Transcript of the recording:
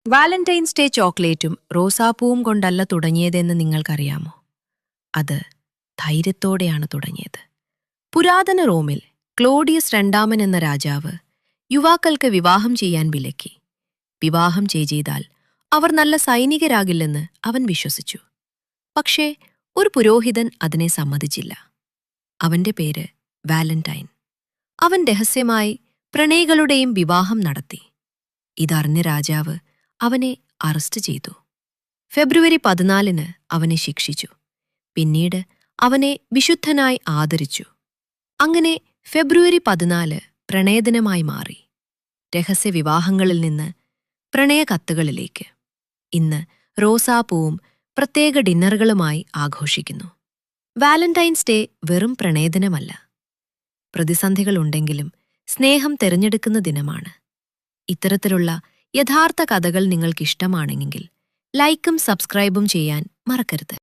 Valentine's day ചോക്ലേറ്റും റോസാപ്പൂവും കൊണ്ടല്ല തുടങ്ങിയതെന്ന് നിങ്ങൾക്കറിയാമോ? അത് ധൈര്യത്തോടെയാണ് തുടങ്ങിയത്. പുരാതന റോമിൽ ക്ലോഡിയസ് രണ്ടാമൻ എന്ന രാജാവ് യുവാക്കൾക്ക് വിവാഹം ചെയ്യാൻ വിലക്കി. വിവാഹം ചെയ്താൽ അവർ നല്ല സൈനികരാകില്ലെന്ന് അവൻ വിശ്വസിച്ചു. പക്ഷേ ഒരു പുരോഹിതൻ അതിനെ സമ്മതിച്ചില്ല. അവന്റെ പേര് വാലന്റൈൻ. അവൻ രഹസ്യമായി പ്രണയികളുടെയും വിവാഹം നടത്തി. ഇതറിഞ്ഞ രാജാവ് അവനെ അറസ്റ്റ് ചെയ്തു. ഫെബ്രുവരി 14 അവനെ ശിക്ഷിച്ചു. പിന്നീട് അവനെ വിശുദ്ധനായി ആദരിച്ചു. അങ്ങനെ ഫെബ്രുവരി 14 പ്രണയദിനമായി മാറി. രഹസ്യവിവാഹങ്ങളിൽ നിന്ന് പ്രണയകത്തുകളിലേക്ക്. ഇന്ന് റോസാപ്പൂവും പ്രത്യേക ഡിന്നറുകളുമായി ആഘോഷിക്കുന്നു. വാലന്റൈൻസ് ഡേ വെറും പ്രണയദിനമല്ല. പ്രതിസന്ധികളുണ്ടെങ്കിലും സ്നേഹം തിരഞ്ഞെടുക്കുന്ന ദിനമാണ്. ഇത്തരത്തിലുള്ള യഥാർത്ഥ കഥകൾ നിങ്ങൾക്കിഷ്ടമാണെങ്കിൽ ലൈക്കും സബ്സ്ക്രൈബും ചെയ്യാൻ മറക്കരുത്.